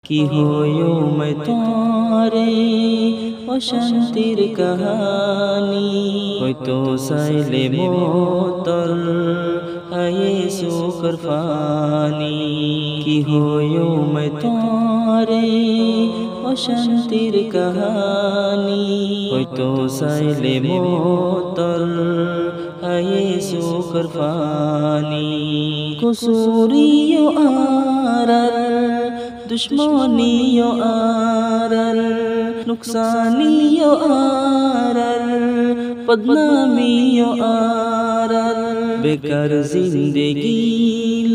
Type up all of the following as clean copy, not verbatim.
কি হইও मैं তোমারে অশান্তির কাহানি হয়তো সাইলে মোতর আয়ে সুকর ফানি কি হইও मैं তোমারে অশান্তির কাহানি হয়তো সাইলে মোতর আয়ে সুকর ফানি কুসুরিও আরার दुश्मनियो आरर नुकसानियो आरर बदनामियो आरर बेकार जिंदगी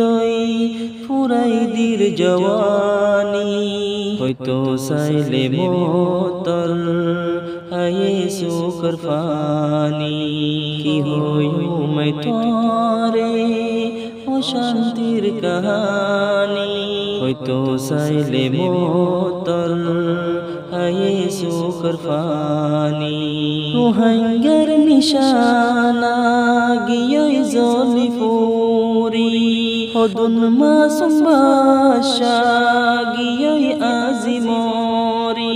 लई फुराई दिर जवानी হয়তো সাইলে মোতর আয়ে সুকর ফানি কি হইও मैं তোমারে অশান্তির কাহানি হয়তো সাইলে মোতর আয়ে সুকর ফানি রোহাঙ্গার নিশানা গিয়ে জলি ফুরি হদুন মাসুম বাশা গিয়ে আজি মরি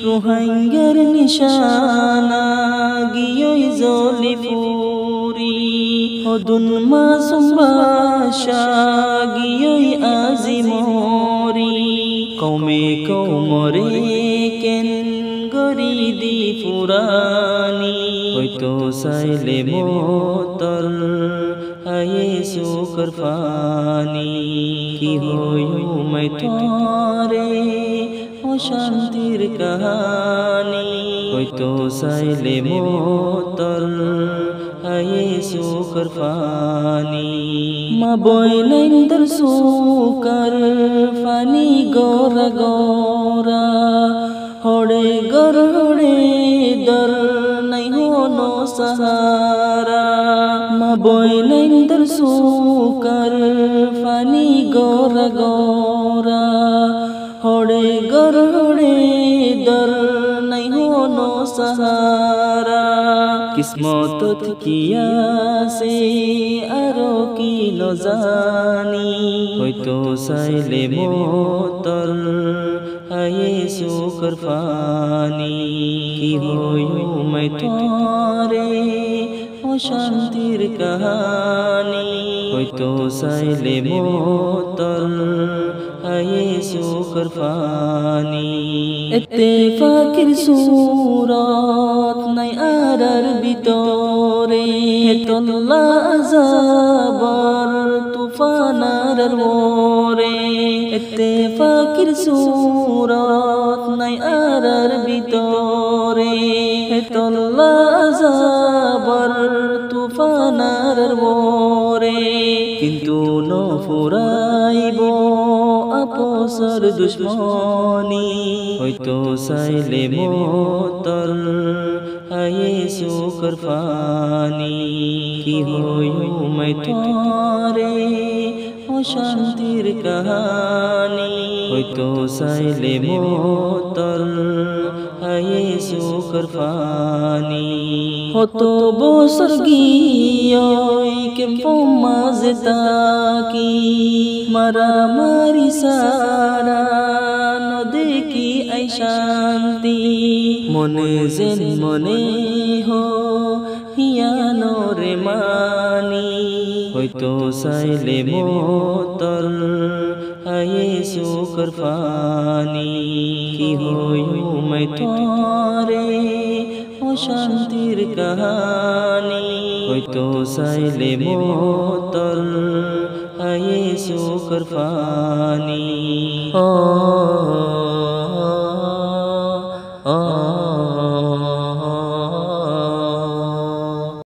রোহাঙ্গার নিশানা গিয়ে জলি ফুরি হদুন মাসুম বাশা গিয়ে আজি মরি কৌমে কৌমরে কেন গরি দি ফুরানি হয়তো সাইলে মোতর আয়ে সুকর ফানি কি হইও मैं তোমারে অশান্তির কাহানি হয়তো সাইলে মোতর আয়ে সুকর ফানি মা বইলেন্দর সুকর ফানি গোরা গোরা হড়ে গর হড়ে দর নাই হোনো সাহারা মা বইলেন্দর সুকর ফানি গোরা গোরা হড়ে গর হড়ে দর নাই হোনো সাহারা কিসমত কিয়া সে আরো কি নজানি হয়তো সাইলে মোতর আয়ে সুকর ফানি কি হইও मैं তোমারে অশান্তির কাহানি হয়তো সাইলে মোতর আয়ে সুকর ফানি ইত্তেফাকের সুরত নাই আরার ভিতরে হেতল্লা আযাবার তুফানার মোরে ইত্তেফাকের সুরত নাই আরার ভিতরে হেতল্লা আযাবার তুফানার মোরে কিন্তু নফুরাইব আপোসর দুশ্মনি হয়তো সাইলে মোতর আয়ে সুকর ফানি কি হইও मैं তোমারে অশান্তির কাহানি হয়তো সাইলে মোতর আয়ে সুকর ফানি হতো বছর গিয়ে কেমন মাঝে তাকি মারামারি সারা নদেকি আই শান্তি মনে যেন মনে হো হিয়ানো রে মানি হয়তো সাইলে মোতর আয়ে সুকর ফানি কি হইও मैं তোমারে অশান্তির কাহানি হয়তো সাইলে মোতর আয়ে সুকর ফানি